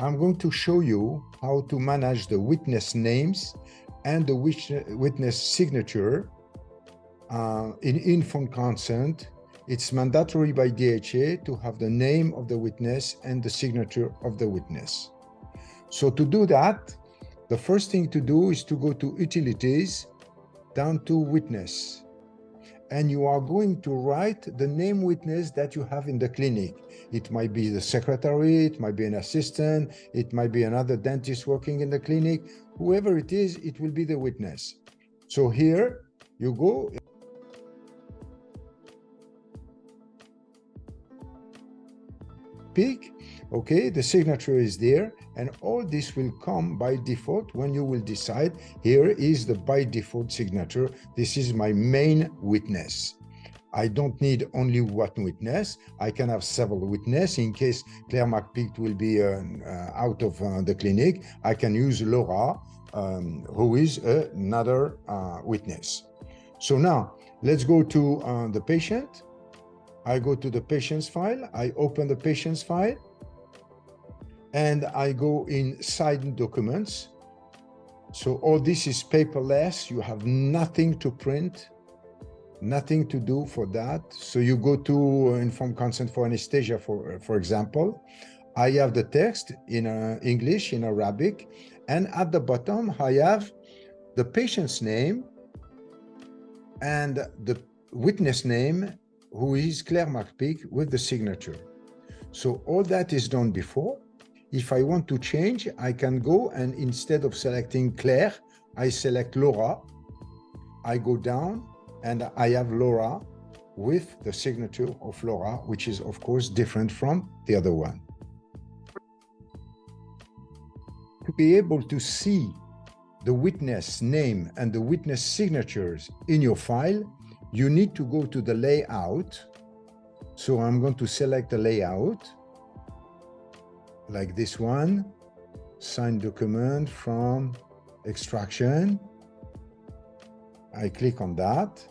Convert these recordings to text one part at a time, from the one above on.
I'm going to show you how to manage the witness names and the witness signature in informed consent. It's mandatory by DHA to have the name of the witness and the signature of the witness. So to do that, the first thing to do is to go to Utilities, down to Witness. And you are going to write the name witness that you have in the clinic. It might be the secretary, it might be an assistant, it might be another dentist working in the clinic. Whoever it is, it will be the witness. So here you go. Pick, okay, the signature is there, and all this will come by default when you will decide, here is the by default signature. This is my main witness. I don't need only one witness. I can have several witnesses in case Claire McPeak will be out of the clinic. I can use Laura, who is another witness. So now let's go to the patient. I go to the patient's file, I open the patient's file, and I go in signed documents. So all this is paperless, you have nothing to print, nothing to do for that. So you go to informed consent for anesthesia, for example. I have the text in English, in Arabic, and at the bottom I have the patient's name and the witness name, who is Claire McPeak, with the signature. So all that is done before. If I want to change, I can go and instead of selecting Claire, I select Laura. I go down and I have Laura with the signature of Laura, which is of course different from the other one. To be able to see the witness name and the witness signatures in your file, you need to go to the layout. So I'm going to select the layout, like this one, signed document from extraction. I click on that,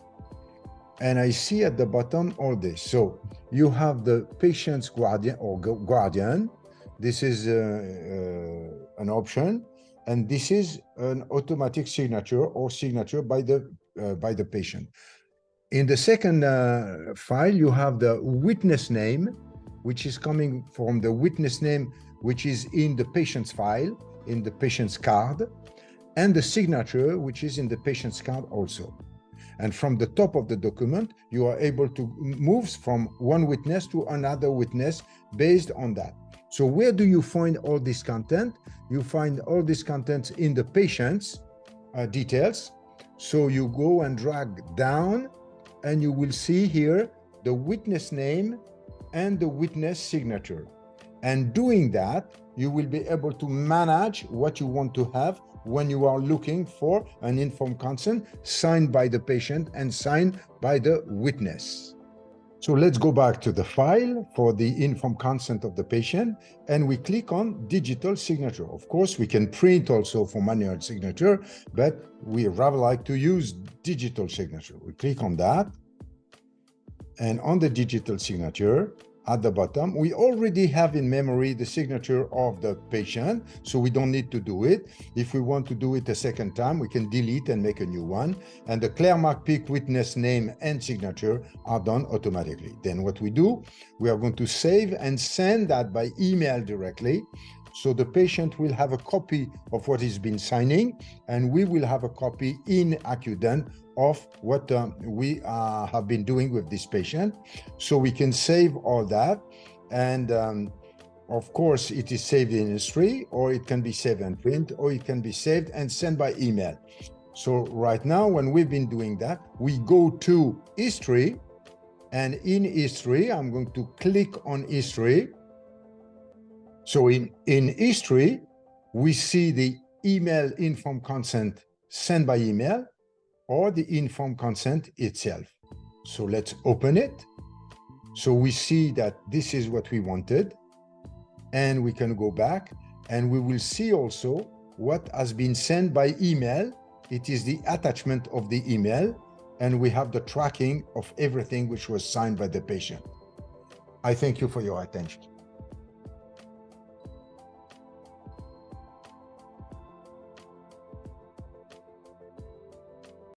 and I see at the bottom all this. So you have the patient's guardian or guardian. This is an option, and this is an automatic signature or signature by the patient. In the second file, you have the witness name, which is coming from the witness name, which is in the patient's file, in the patient's card, and the signature, which is in the patient's card also. And from the top of the document, you are able to move from one witness to another witness based on that. So where do you find all this content? You find all this content in the patient's details. So you go and drag down, and you will see here the witness name and the witness signature. And doing that, you will be able to manage what you want to have when you are looking for an informed consent signed by the patient and signed by the witness. So let's go back to the file for the informed consent of the patient, and we click on digital signature. Of course, we can print also for manual signature, but we rather like to use digital signature. We click on that, and on the digital signature, at the bottom, we already have in memory the signature of the patient, so we don't need to do it. If we want to do it a second time, we can delete and make a new one. And the Claire McPeak witness name and signature are done automatically. Then what we do, we are going to save and send that by email directly. So the patient will have a copy of what he's been signing, and we will have a copy in AccuDent of what we have been doing with this patient. So we can save all that. And of course, it is saved in history, or it can be saved and print, or it can be saved and sent by email. So right now, when we've been doing that, we go to history, and in history, I'm going to click on history. So in history, we see the email informed consent sent by email or the informed consent itself. So let's open it. So we see that this is what we wanted, and we can go back and we will see also what has been sent by email. It is the attachment of the email, and we have the tracking of everything which was signed by the patient. I thank you for your attention.